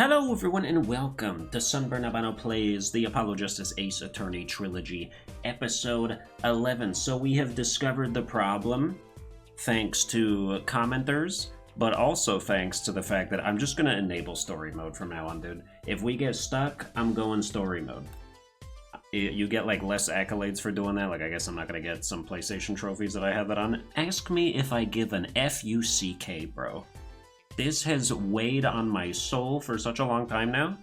Hello everyone and welcome to Sunburned Albino Plays the Apollo Justice Ace Attorney Trilogy, Episode 11. So we have discovered the problem, thanks to commenters, but also thanks to the fact that I'm just going to enable story mode from now on, dude. If we get stuck, I'm going story mode. You get, like, less accolades for doing that. Like, I guess I'm not going to get some PlayStation trophies that I have that on. Ask me if I give an F-U-C-K, bro. This has weighed on my soul for such a long time now.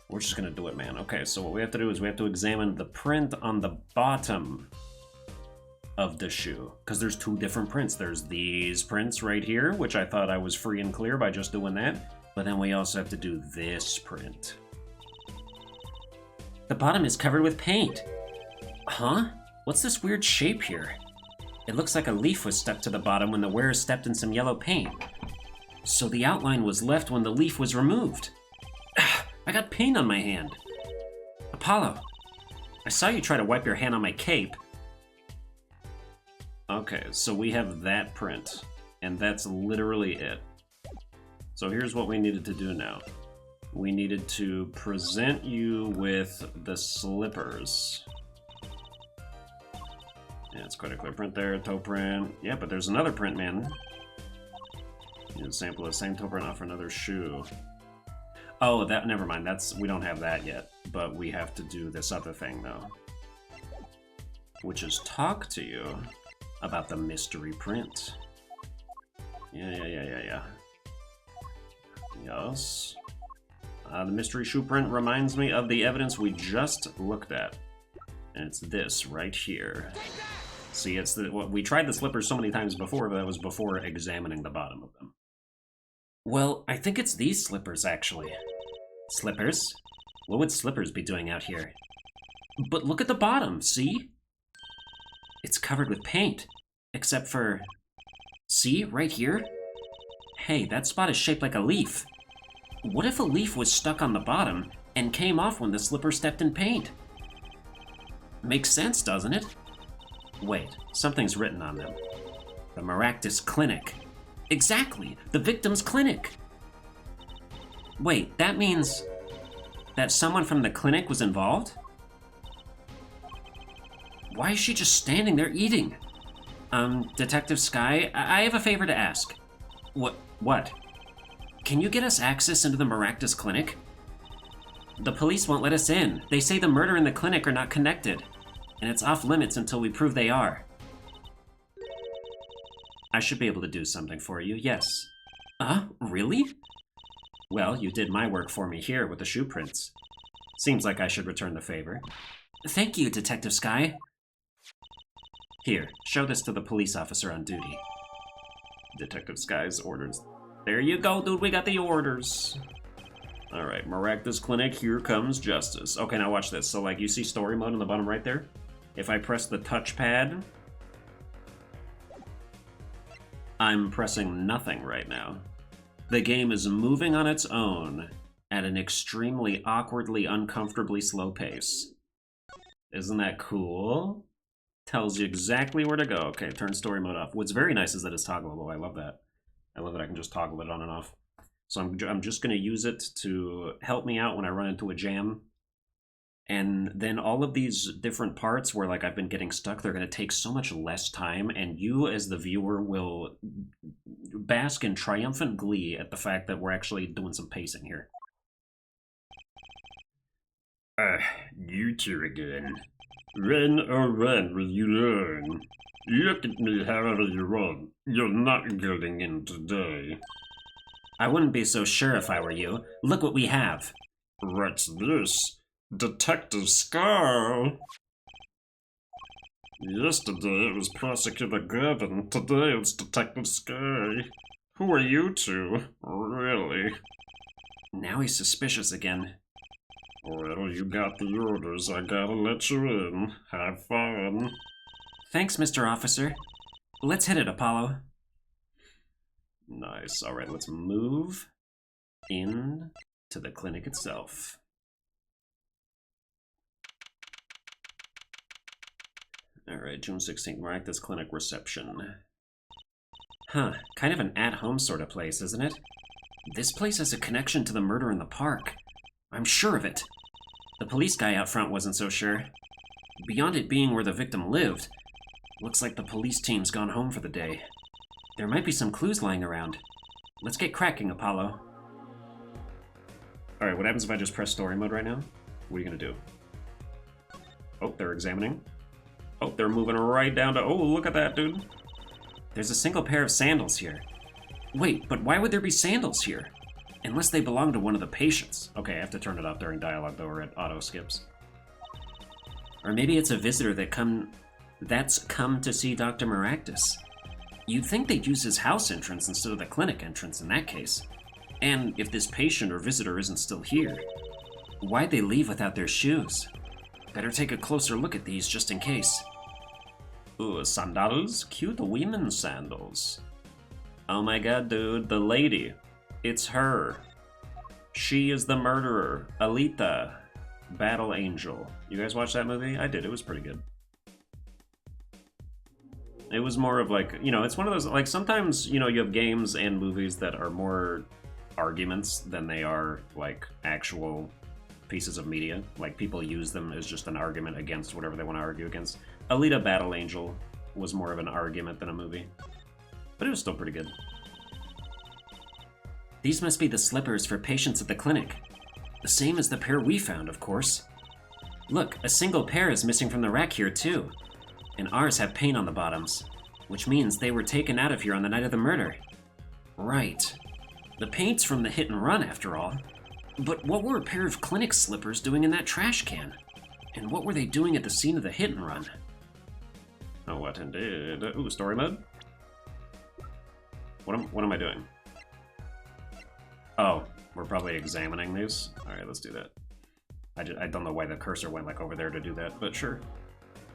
We're just gonna do it, man. Okay, so what we have to do is we have to examine the print on the bottom of the shoe. Because there's two different prints. There's these prints right here, which I thought I was free and clear by just doing that. But then we also have to do this print. The bottom is covered with paint. Huh? What's this weird shape here? It looks like a leaf was stuck to the bottom when the wearer stepped in some yellow paint. So the outline was left when the leaf was removed. I got paint on my hand. Apollo, I saw you try to wipe your hand on my cape. Okay, so we have that print, and that's literally it. So here's what we needed to do now. We needed to present you with the slippers. Yeah, it's quite a clear print there, toe print. Yeah, but there's another print, man. You know, sample the same toe print off for another shoe. Oh, that, never mind, we don't have that yet. But we have to do this other thing, though. Which is talk to you about the mystery print. Yeah. Yes. The mystery shoe print reminds me of the evidence we just looked at. And it's this right here. See, it's we tried the slippers so many times before, but that was before examining the bottom of them. Well, I think it's these slippers, actually. Slippers? What would slippers be doing out here? But look at the bottom, see? It's covered with paint. Except for... See, right here? Hey, that spot is shaped like a leaf. What if a leaf was stuck on the bottom and came off when the slipper stepped in paint? Makes sense, doesn't it? Wait, something's written on them. The Maractus Clinic. Exactly, the victim's clinic. Wait, that means that someone from the clinic was involved? Why is she just standing there eating? Detective Sky, I have a favor to ask. What? Can you get us access into the Maractus Clinic? The police won't let us in. They say the murder and the clinic are not connected, and it's off limits until we prove they are. I should be able to do something for you, yes. Really? Well, you did my work for me here with the shoe prints. Seems like I should return the favor. Thank you, Detective Sky. Here, show this to the police officer on duty. Detective Sky's orders. There you go, dude, we got the orders. Alright, Maractus Clinic, here comes justice. Okay, now watch this. So, like, you see story mode on the bottom right there? If I press the touchpad, I'm pressing nothing right now. The game is moving on its own at an extremely awkwardly, uncomfortably slow pace. Isn't that cool? Tells you exactly where to go. Okay, turn story mode off. What's very nice is that it's toggleable. I love that. I love that I can just toggle it on and off. So I'm just going to use it to help me out when I run into a jam. And then all of these different parts where, like, I've been getting stuck, they're going to take so much less time, and you as the viewer will bask in triumphant glee at the fact that we're actually doing some pacing here. You two again. When, oh when will you learn? Look at me however you want. You're not getting in today. I wouldn't be so sure if I were you. Look what we have. What's this? Detective Sky? Yesterday it was Prosecutor Gavin. Today it's Detective Sky. Who are you two? Really? Now he's suspicious again. Well, you got the orders. I gotta let you in. Have fun. Thanks, Mr. Officer. Let's hit it, Apollo. Nice. Alright, let's move in to the clinic itself. Alright, June 16th, Maractus Clinic reception. Huh, kind of an at-home sort of place, isn't it? This place has a connection to the murder in the park. I'm sure of it. The police guy out front wasn't so sure. Beyond it being where the victim lived, looks like the police team's gone home for the day. There might be some clues lying around. Let's get cracking, Apollo. Alright, what happens if I just press story mode right now? What are you gonna do? Oh, they're examining. Oh, they're moving right down to... Oh, look at that, dude. There's a single pair of sandals here. Wait, but why would there be sandals here? Unless they belong to one of the patients. Okay, I have to turn it off during dialogue, though, or it auto-skips. Or maybe it's a visitor that's come to see Dr. Maractus. You'd think they'd use his house entrance instead of the clinic entrance in that case. And if this patient or visitor isn't still here, why'd they leave without their shoes? Better take a closer look at these just in case. Ooh, sandals? Cute women's sandals. Oh my god, dude, the lady. It's her. She is the murderer. Alita. Battle Angel. You guys watch that movie? I did, it was pretty good. It was more of like, you know, it's one of those, like sometimes, you know, you have games and movies that are more arguments than they are like actual pieces of media. Like people use them as just an argument against whatever they want to argue against. Alita Battle Angel was more of an argument than a movie, but it was still pretty good. These must be the slippers for patients at the clinic. The same as the pair we found, of course. Look, a single pair is missing from the rack here too. And ours have paint on the bottoms, which means they were taken out of here on the night of the murder. Right. The paint's from the hit and run, after all. But what were a pair of clinic slippers doing in that trash can? And what were they doing at the scene of the hit and run? Oh, what indeed? Ooh, story mode? What am I doing? Oh, we're probably examining these? Alright, let's do that. I don't know why the cursor went like over there to do that, but sure.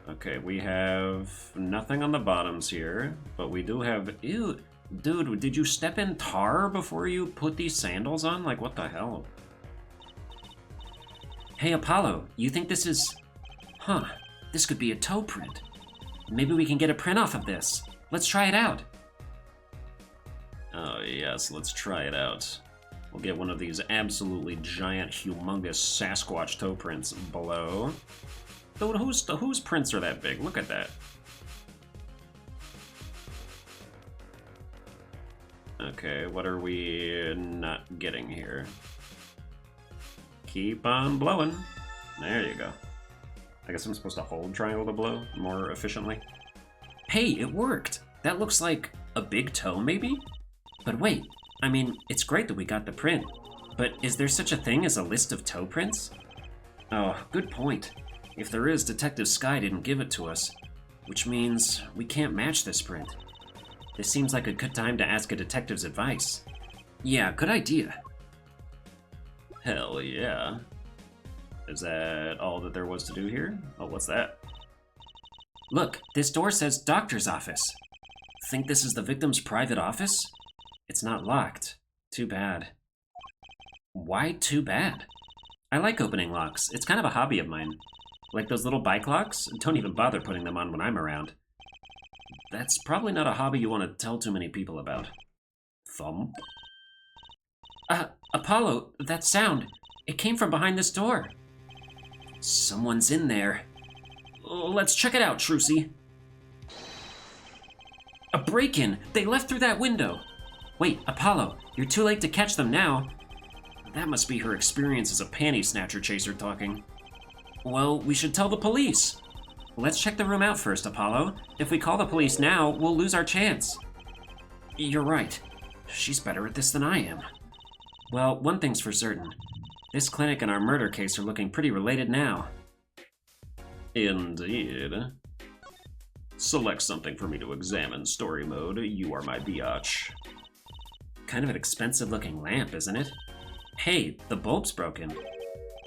Okay, we have nothing on the bottoms here, but we do have... Ew, dude, did you step in tar before you put these sandals on? Like, what the hell? Hey, Apollo, you think this is... Huh, this could be a toe print. Maybe we can get a print off of this. Let's try it out. Oh, yes, let's try it out. We'll get one of these absolutely giant, humongous Sasquatch toe prints below. Dude, whose prints are that big? Look at that. Okay, what are we not getting here? Keep on blowing. There you go. I guess I'm supposed to hold triangle to blow more efficiently. Hey, it worked! That looks like a big toe, maybe? But wait, I mean, it's great that we got the print, but is there such a thing as a list of toe prints? Oh, good point. If there is, Detective Sky didn't give it to us, which means we can't match this print. This seems like a good time to ask a detective's advice. Yeah, good idea. Hell yeah. Is that all that there was to do here? Oh, what's that? Look, this door says doctor's office. Think this is the victim's private office? It's not locked. Too bad. Why too bad? I like opening locks. It's kind of a hobby of mine. Like those little bike locks? Don't even bother putting them on when I'm around. That's probably not a hobby you want to tell too many people about. Thump. Apollo, that sound. It came from behind this door. Someone's in there. Let's check it out, Trucy. A break-in! They left through that window! Wait, Apollo, you're too late to catch them now. That must be her experience as a panty snatcher chaser talking. Well, we should tell the police. Let's check the room out first, Apollo. If we call the police now, we'll lose our chance. You're right. She's better at this than I am. Well, one thing's for certain. This clinic and our murder case are looking pretty related now. Indeed. Select something for me to examine, story mode. You are my biatch. Kind of an expensive-looking lamp, isn't it? Hey, the bulb's broken.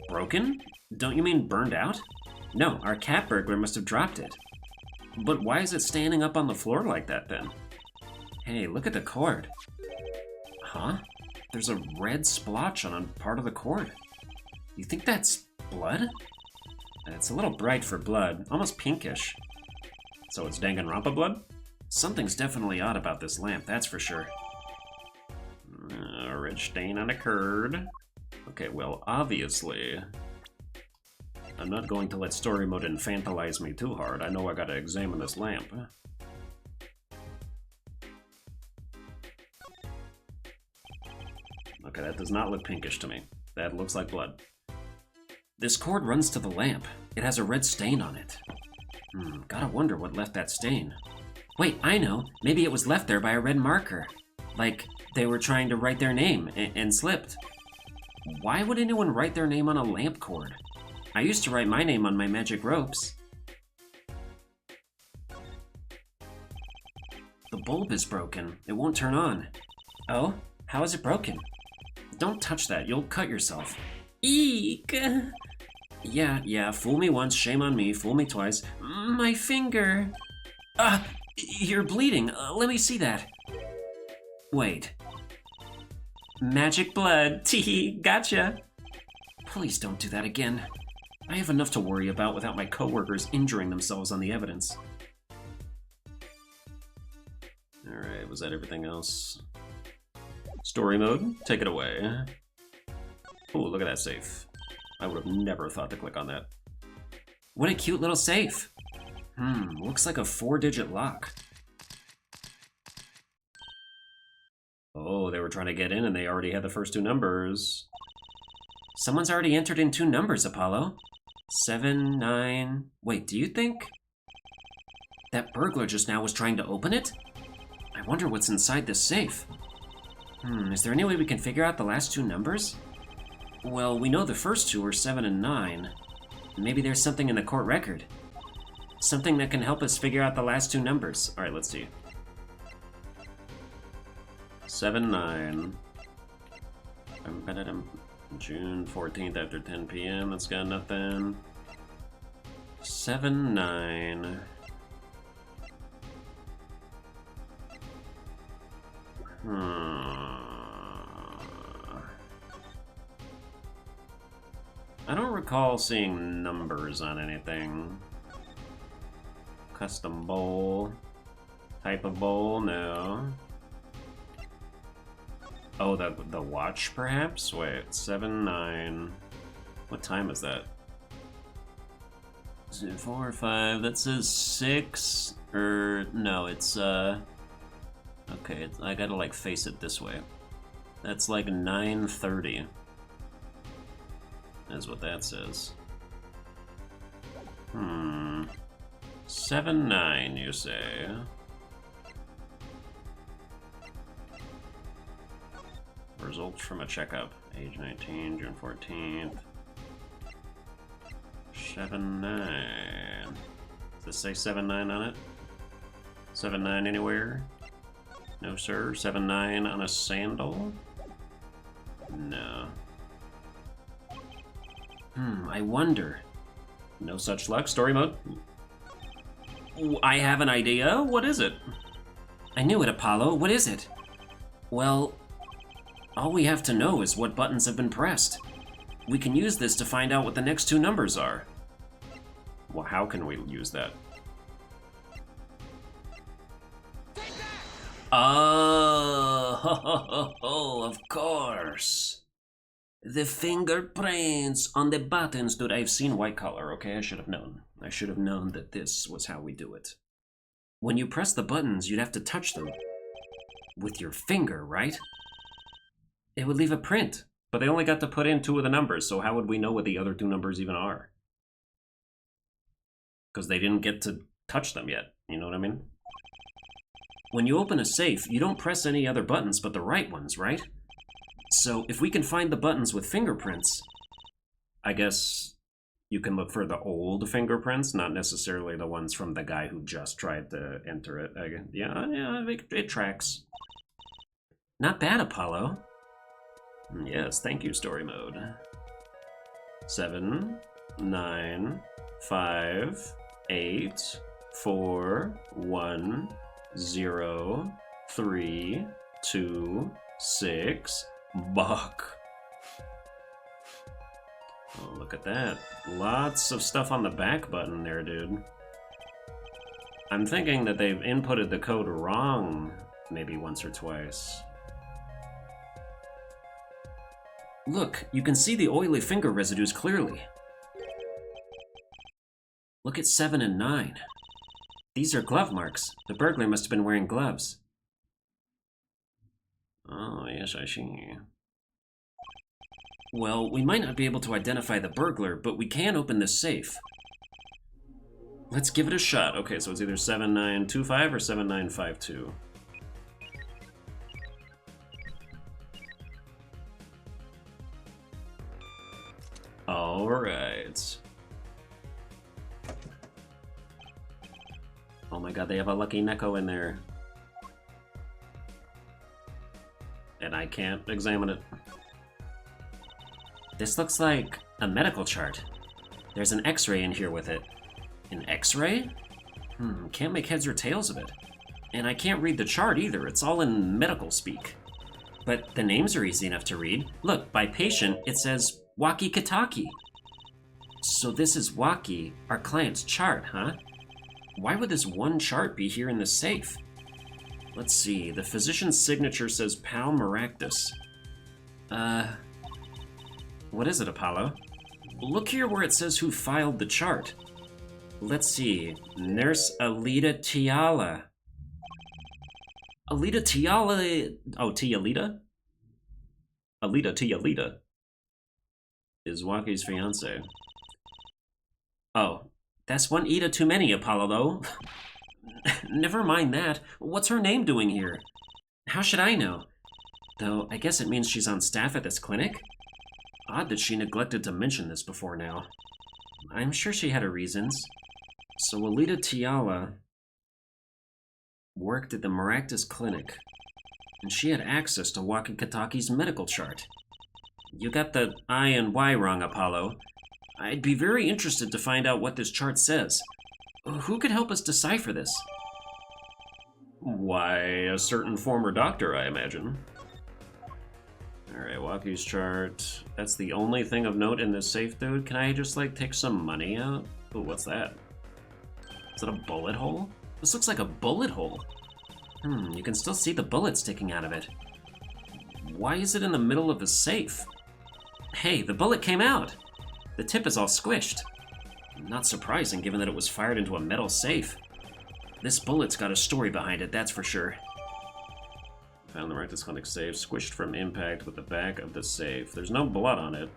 Broken? Don't you mean burned out? No, our cat burglar must have dropped it. But why is it standing up on the floor like that, then? Hey, look at the cord. Huh? There's a red splotch on part of the cord. You think that's blood? It's a little bright for blood, almost pinkish. So it's Danganronpa blood? Something's definitely odd about this lamp, that's for sure. Alrighty. Red stain on a curd. Okay, well, obviously, I'm not going to let story mode infantilize me too hard. I know I gotta examine this lamp. Okay, that does not look pinkish to me. That looks like blood. This cord runs to the lamp. It has a red stain on it. Gotta wonder what left that stain. Wait, I know. Maybe it was left there by a red marker. Like, they were trying to write their name and slipped. Why would anyone write their name on a lamp cord? I used to write my name on my magic ropes. The bulb is broken. It won't turn on. Oh? How is it broken? Don't touch that. You'll cut yourself. Eek! Yeah, fool me once, shame on me. Fool me twice. My finger! Ah! You're bleeding. Let me see that. Wait. Magic blood. Tee, gotcha. Please don't do that again. I have enough to worry about without my coworkers injuring themselves on the evidence. Alright, was that everything else? Story mode, take it away. Oh, look at that safe. I would have never thought to click on that. What a cute little safe. Looks like a 4-digit lock. Oh, they were trying to get in and they already had the first 2 numbers. Someone's already entered in 2 numbers, Apollo. 7, 9... Wait, do you think that burglar just now was trying to open it? I wonder what's inside this safe. Is there any way we can figure out the last 2 numbers? Well, we know the first 2 are 7 and 9. Maybe there's something in the court record. Something that can help us figure out the last 2 numbers. Alright, let's see. 7, 9. June 14th after 10 p.m. That's got nothing. 7, 9. I don't recall seeing numbers on anything. Custom bowl. Type of bowl, no. Oh, the watch, perhaps? Wait, 7, 9. What time is that? Is it 4 or 5? That says 6. Or, no, it's, okay, I gotta, like, face it this way. That's like 9:30. That's what that says. 7, 9, you say? Results from a checkup. Age 19, June 14th. 7, 9. Does this say 7, 9 on it? 7, 9 anywhere? No, sir. 7, 9 on a sandal? No. I wonder. No such luck. Story mode. I have an idea. What is it? I knew it, Apollo. What is it? Well, all we have to know is what buttons have been pressed. We can use this to find out what the next 2 numbers are. Well, how can we use that? Oh, of course. The fingerprints on the buttons. Dude, I've seen white collar, okay? I should have known. I should have known that this was how we do it. When you press the buttons, you'd have to touch them with your finger, right? It would leave a print, but they only got to put in 2 of the numbers, so how would we know what the other 2 numbers even are? Because they didn't get to touch them yet, you know what I mean? When you open a safe, you don't press any other buttons but the right ones, right? So if we can find the buttons with fingerprints, I guess you can look for the old fingerprints, not necessarily the ones from the guy who just tried to enter it. Yeah, it tracks. Not bad, Apollo. Yes, thank you, story mode. 7, 9, 5, 8, 4, 1, 0, 3, 2, 6, buck. Oh, look at that. Lots of stuff on the back button there, dude. I'm thinking that they've inputted the code wrong maybe once or twice. Look, you can see the oily finger residues clearly. Look at 7 and 9. These are glove marks. The burglar must have been wearing gloves. Oh, yes, I see. Well, we might not be able to identify the burglar, but we can open this safe. Let's give it a shot. Okay, so it's either 7925 or 7952. All right. Oh my god, they have a lucky Neko in there. And I can't examine it. This looks like a medical chart. There's an X-ray in here with it. An X-ray? Can't make heads or tails of it. And I can't read the chart either, it's all in medical speak. But the names are easy enough to read. Look, by patient, it says Waki Kataki. So this is Waki, our client's chart, huh? Why would this one chart be here in the safe? Let's see, the physician's signature says Pal Maractus. What is it, Apollo? Look here where it says who filed the chart. Let's see, Nurse Alita Tiala. Alita Tiala... Oh, Tialita? Alita Tialita is Waki's fiancé. Oh, that's one Ida too many, Apollo, though. Never mind that. What's her name doing here? How should I know? Though, I guess it means she's on staff at this clinic? Odd that she neglected to mention this before now. I'm sure she had her reasons. So Alita Tiala worked at the Maractus Clinic, and she had access to Waki Kataki's medical chart. You got the I and Y wrong, Apollo. I'd be very interested to find out what this chart says. Who could help us decipher this? Why, a certain former doctor, I imagine. Alright, Waki's chart. That's the only thing of note in this safe, dude. Can I just, like, take some money out? Ooh, what's that? Is that a bullet hole? This looks like a bullet hole. You can still see the bullet sticking out of it. Why is it in the middle of the safe? Hey, the bullet came out! The tip is all squished. Not surprising, given that it was fired into a metal safe. This bullet's got a story behind it, that's for sure. Found the Maractus Clinic safe, squished from impact with the back of the safe. There's no blood on it.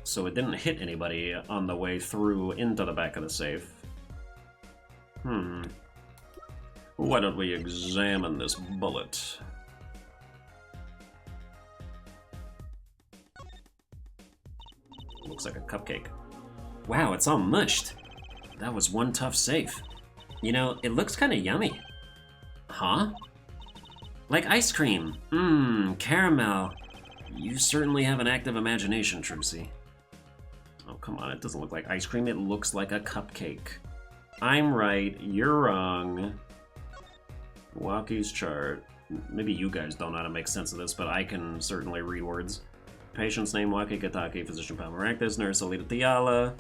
So it didn't hit anybody on the way through into the back of the safe. Why don't we examine this bullet? Looks like a cupcake. Wow, it's all mushed. That was one tough safe. You know, it looks kind of yummy. Huh? Like ice cream. Caramel. You certainly have an active imagination, Trucy. Oh, come on, it doesn't look like ice cream, it looks like a cupcake. I'm right, you're wrong. Waki's chart. Maybe you guys don't know how to make sense of this, but I can certainly read words. Patient's name, Waki Kataki, physician Pal Maractus, nurse Alita Tiala.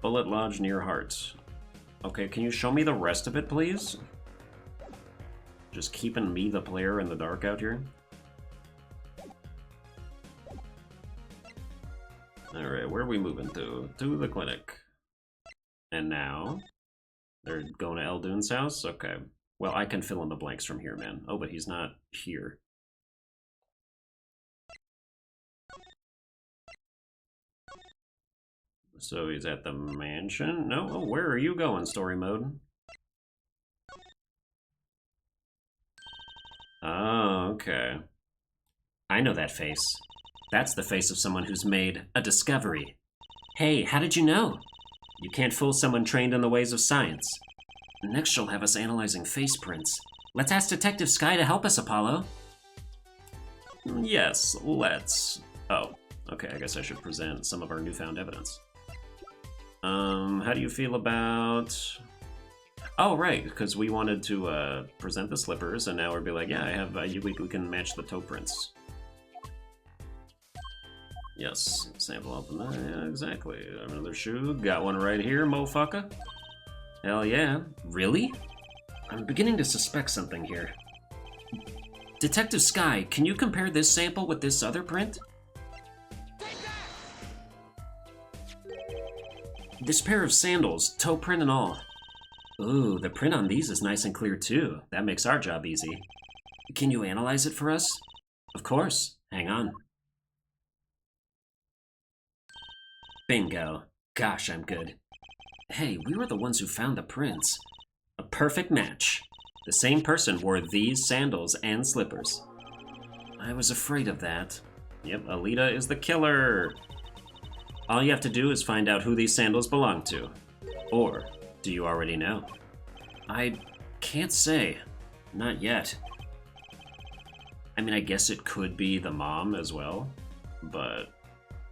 Bullet lodged near heart. Okay, can you show me the rest of it, please? Just keeping me, the player, in the dark out here. Alright, where are we moving to? To the clinic. And now? They're going to Eldoon's house? Okay. Well, I can fill in the blanks from here, man. Oh, but he's not here. So he's at the mansion? No? Oh, where are you going, story mode? Oh, okay. I know that face. That's the face of someone who's made a discovery. Hey, how did you know? You can't fool someone trained in the ways of science. Next she'll have us analyzing face prints. Let's ask Detective Sky to help us, Apollo. Yes, let's. Oh, okay, I guess I should present some of our newfound evidence. How do you feel about... Oh, right, because we wanted to present the slippers, and now we'll be like, yeah, I have, we can match the toe prints. Yes, sample of them. Yeah, exactly. Another shoe. Got one right here, motherfucker. Hell yeah. Really? I'm beginning to suspect something here. Detective Sky, can you compare this sample with this other print? This pair of sandals, toe print and all. Ooh, the print on these is nice and clear too. That makes our job easy. Can you analyze it for us? Of course. Hang on. Bingo. Gosh, I'm good. Hey, we were the ones who found the prints. A perfect match. The same person wore these sandals and slippers. I was afraid of that. Yep, Alita is the killer. All you have to do is find out who these sandals belong to. Or, do you already know? I can't say. Not yet. I mean, I guess it could be the mom as well. But,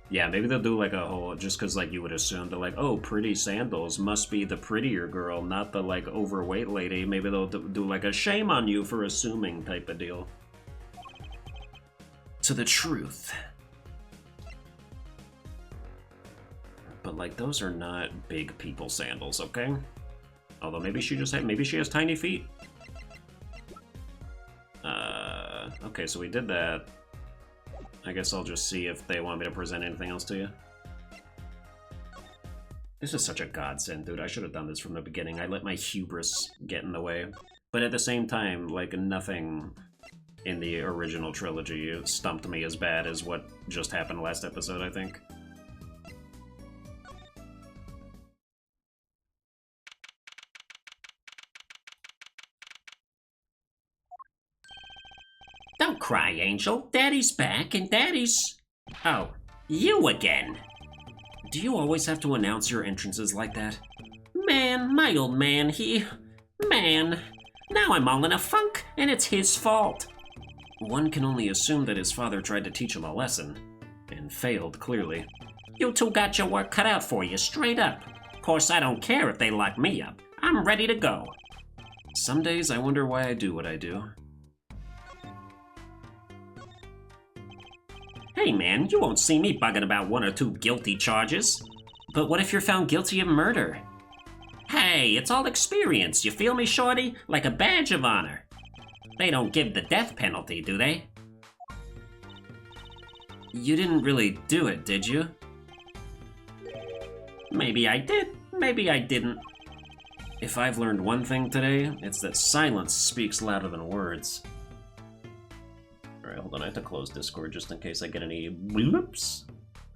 yeah, maybe they'll do like a whole, just because like you would assume they're like, oh, pretty sandals must be the prettier girl, not the like overweight lady. Maybe they'll do like a shame on you for assuming type of deal. To the truth. But like those are not big people sandals, okay? Although maybe she has tiny feet. Okay, so we did that. I guess I'll just see if they want me to present anything else to you. This is such a godsend, dude. I should have done this from the beginning. I let my hubris get in the way. But at the same time, like, nothing in the original trilogy stumped me as bad as what just happened last episode, I think. Don't cry, Angel. Daddy's back, and Daddy's... Oh, you again. Do you always have to announce your entrances like that? Man, my old man, Man, now I'm all in a funk, and it's his fault. One can only assume that his father tried to teach him a lesson, and failed, clearly. You two got your work cut out for you, straight up. Of course, I don't care if they lock me up. I'm ready to go. Some days I wonder why I do what I do. Hey man, you won't see me bugging about 1 or 2 guilty charges. But what if you're found guilty of murder? Hey, it's all experience, you feel me, shorty? Like a badge of honor. They don't give the death penalty, do they? You didn't really do it, did you? Maybe I did, maybe I didn't. If I've learned one thing today, it's that silence speaks louder than words. Alright, hold on, I have to close Discord just in case I get any bloops.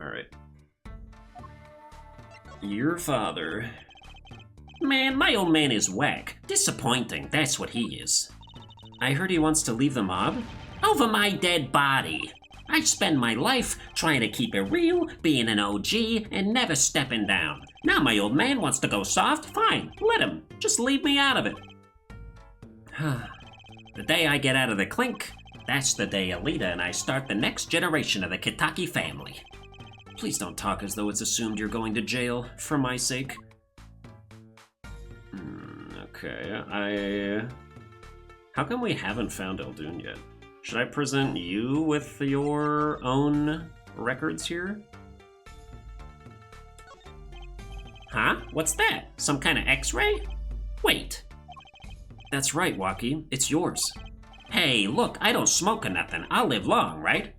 Alright. Your father. Man, my old man is whack. Disappointing, that's what he is. I heard he wants to leave the mob? Over my dead body. I spend my life trying to keep it real, being an OG, and never stepping down. Now my old man wants to go soft? Fine, let him. Just leave me out of it. The day I get out of the clink, that's the day Alita and I start the next generation of the Kitaki family. Please don't talk as though it's assumed you're going to jail, for my sake. Okay, How come we haven't found Eldoon yet? Should I present you with your own records here? Huh? What's that? Some kind of X-ray? Wait. That's right, Waki. It's yours. Hey, look, I don't smoke or nothing. I'll live long, right?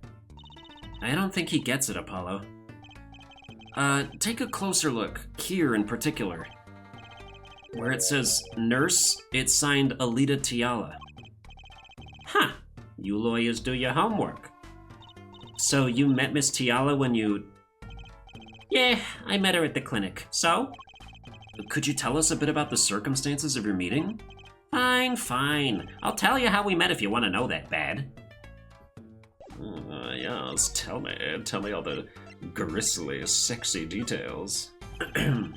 I don't think he gets it, Apollo. Take a closer look, here in particular. Where it says nurse, it's signed Alita Tiala. Huh, you lawyers do your homework. So you met Miss Tiala when you... Yeah, I met her at the clinic. So? Could you tell us a bit about the circumstances of your meeting? Fine. I'll tell you how we met if you want to know that bad. Yes, tell me. Tell me all the grisly, sexy details. Okay,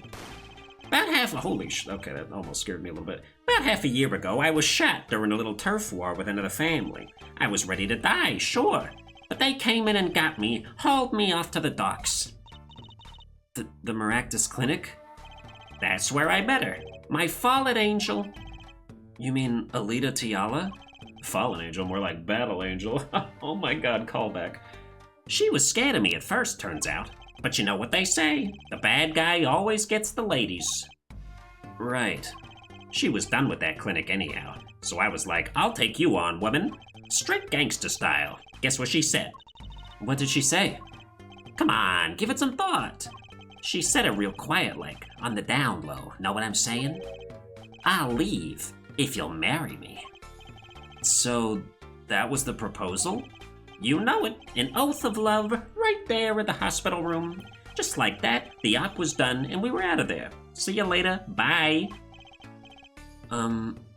that almost scared me a little bit. About half a year ago, I was shot during a little turf war with another family. I was ready to die, sure. But they came in and got me, hauled me off to the docks. The Maractus Clinic? That's where I met her. My fallen angel. You mean Alita Tiala? Fallen angel, more like battle angel. Oh my god, callback. She was scared of me at first, turns out. But you know what they say, the bad guy always gets the ladies. Right. She was done with that clinic anyhow, so I was like, I'll take you on, woman. Straight gangster style. Guess what she said? What did she say? Come on, give it some thought. She said it real quiet like, on the down low. Know what I'm saying? I'll leave if you'll marry me. So, that was the proposal? You know it, an oath of love right there in the hospital room. Just like that, the op was done and we were out of there. See you later, bye.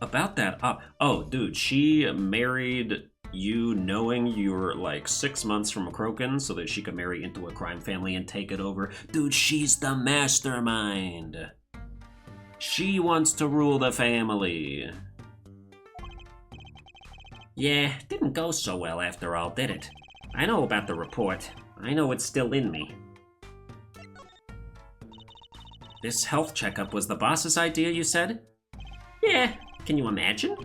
About that op, oh dude, she married you knowing you were like 6 months from Croken so that she could marry into a crime family and take it over. Dude, she's the mastermind. She wants to rule the family. Yeah, didn't go so well after all, did it? I know about the report. I know it's still in me. This health checkup was the boss's idea, you said? Yeah, can you imagine?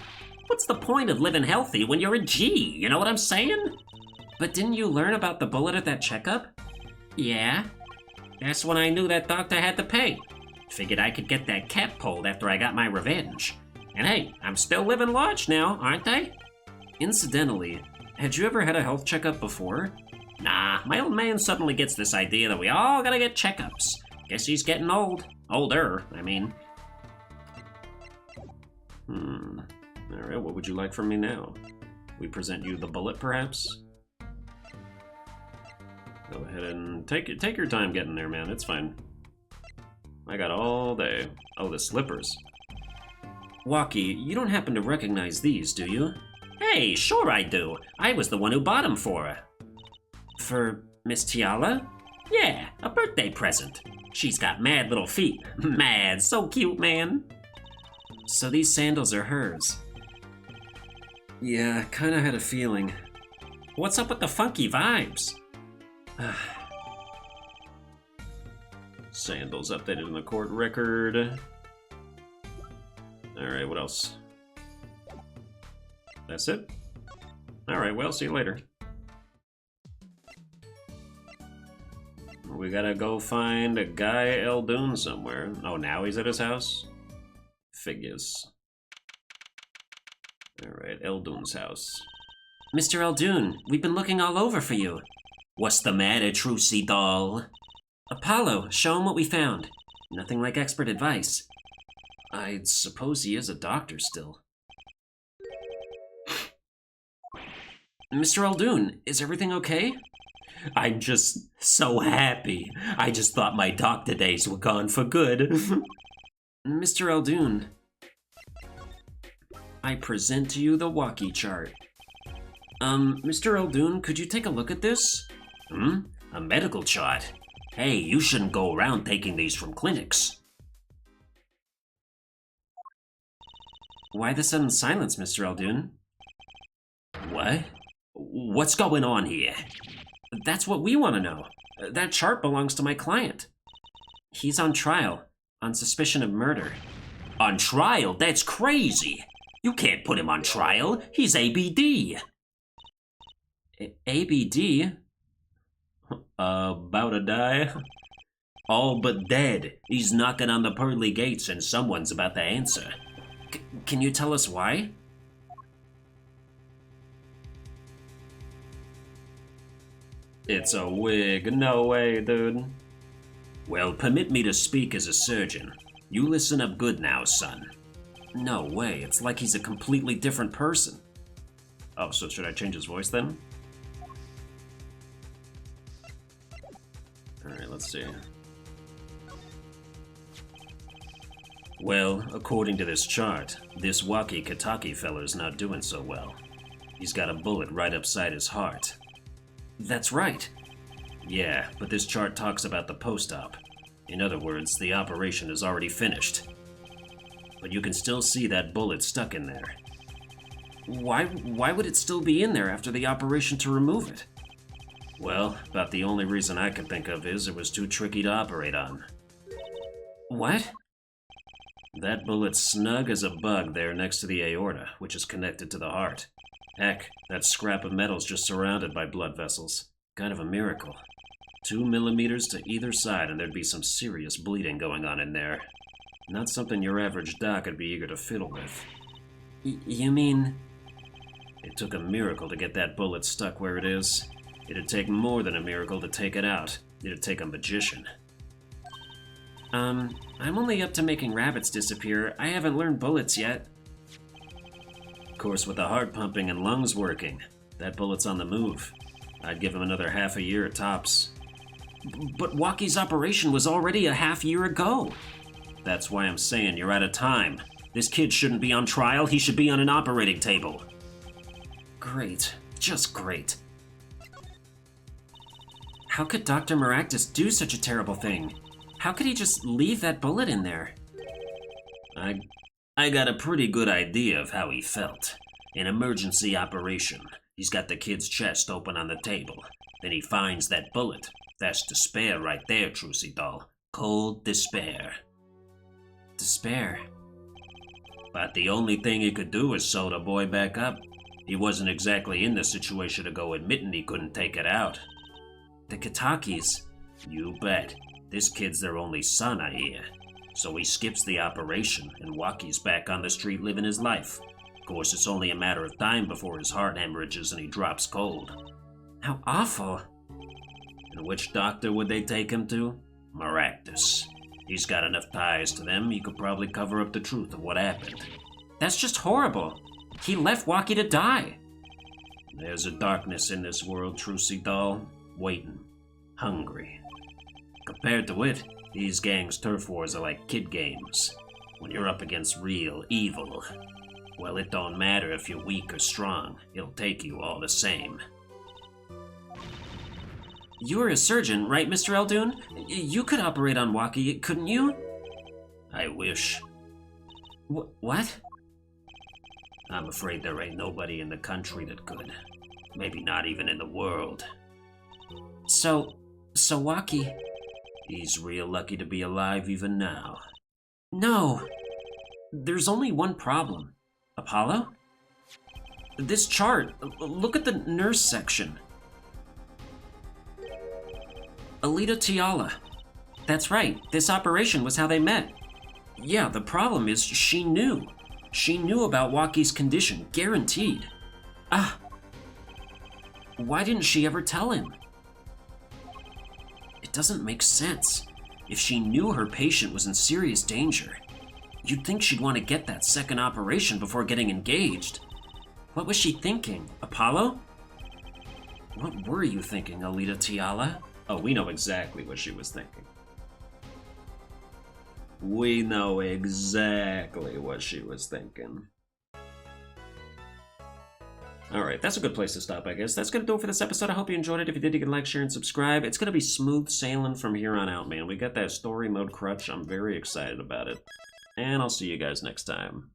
What's the point of living healthy when you're a G, you know what I'm saying? But didn't you learn about the bullet at that checkup? Yeah. That's when I knew that doctor had to pay. Figured I could get that cap pulled after I got my revenge. And hey, I'm still living large now, aren't I? Incidentally, had you ever had a health checkup before? Nah, my old man suddenly gets this idea that we all gotta get checkups. Guess he's getting old. Older, I mean. Alright, what would you like from me now? We present you the bullet, perhaps? Go ahead and take your time getting there, man. It's fine. I got all day. Oh, the slippers. Walkie, you don't happen to recognize these, do you? Hey, sure I do. I was the one who bought them for her. For Miss Tiala? Yeah, a birthday present. She's got mad little feet. Mad, so cute, man. So these sandals are hers. Yeah, kinda had a feeling. What's up with the funky vibes? Sandals updated in the court record. Alright, what else? That's it? Alright, well, see you later. We gotta go find a guy Eldoon somewhere. Oh, now he's at his house? Figures. Alright, Eldoon's house. Mr. Eldoon, we've been looking all over for you. What's the matter, Trucy doll? Apollo, show him what we found. Nothing like expert advice. I'd suppose he is a doctor still. Mr. Eldoon, is everything okay? I'm just so happy. I just thought my doctor days were gone for good. Mr. Eldoon, I present to you the walkie chart. Mr. Eldoon, could you take a look at this? A medical chart? Hey, you shouldn't go around taking these from clinics. Why the sudden silence, Mr. Eldoon? What? What's going on here? That's what we want to know. That chart belongs to my client. He's on trial, on suspicion of murder. On trial? That's crazy! You can't put him on trial. He's ABD. ABD? About to die? All but dead. He's knocking on the pearly gates and someone's about to answer. Can you tell us why? It's a wig. No way, dude. Well, permit me to speak as a surgeon. You listen up good now, son. No way. It's like he's a completely different person. Oh, so should I change his voice then? Alright, let's see. Well, according to this chart, this Waki Kataki feller's not doing so well. He's got a bullet right upside his heart. That's right. Yeah, but this chart talks about the post-op. In other words, the operation is already finished. But you can still see that bullet stuck in there. Why would it still be in there after the operation to remove it? Well, about the only reason I can think of is it was too tricky to operate on. What? That bullet's snug as a bug there next to the aorta, which is connected to the heart. Heck, that scrap of metal's just surrounded by blood vessels. Kind of a miracle. 2 millimeters to either side and there'd be some serious bleeding going on in there. Not something your average doc would be eager to fiddle with. You mean... It took a miracle to get that bullet stuck where it is. It'd take more than a miracle to take it out. It'd take a magician. I'm only up to making rabbits disappear. I haven't learned bullets yet. Of course, with the heart pumping and lungs working, that bullet's on the move. I'd give him another half a year tops. But Waukie's operation was already a half year ago. That's why I'm saying you're out of time. This kid shouldn't be on trial. He should be on an operating table. Great. Just great. How could Dr. Maractus do such a terrible thing? How could he just leave that bullet in there? I got a pretty good idea of how he felt. An emergency operation. He's got the kid's chest open on the table. Then he finds that bullet. That's despair right there, Trucy doll. Cold despair. Despair? But the only thing he could do is sew the boy back up. He wasn't exactly in the situation to go admitting he couldn't take it out. The Kitakis? You bet. This kid's their only son, I hear. So he skips the operation, and Waukie's back on the street living his life. Of course, it's only a matter of time before his heart hemorrhages and he drops cold. How awful. And which doctor would they take him to? Maractus. He's got enough ties to them, he could probably cover up the truth of what happened. That's just horrible. He left Waukie to die. There's a darkness in this world, Trucy doll. Waiting. Hungry. Compared to it, these gangs' turf wars are like kid games. When you're up against real evil, well, it don't matter if you're weak or strong. It'll take you all the same. You're a surgeon, right, Mr. Eldoon? You could operate on Waukie, couldn't you? I wish. What? I'm afraid there ain't nobody in the country that could. Maybe not even in the world. So Waukie... He's real lucky to be alive even now. No! There's only one problem. Apollo? This chart, look at the nurse section. Alita Tiala. That's right, this operation was how they met. Yeah, the problem is she knew. She knew about Waukie's condition, guaranteed. Why didn't she ever tell him? It doesn't make sense. If she knew her patient was in serious danger, you'd think she'd want to get that second operation before getting engaged. What was she thinking, Apollo? What were you thinking, Alita Tiala? Oh, we know exactly what she was thinking. We know exactly what she was thinking. Alright, that's a good place to stop, I guess. That's gonna do it for this episode. I hope you enjoyed it. If you did, you can like, share, and subscribe. It's gonna be smooth sailing from here on out, man. We got that story mode crutch. I'm very excited about it. And I'll see you guys next time.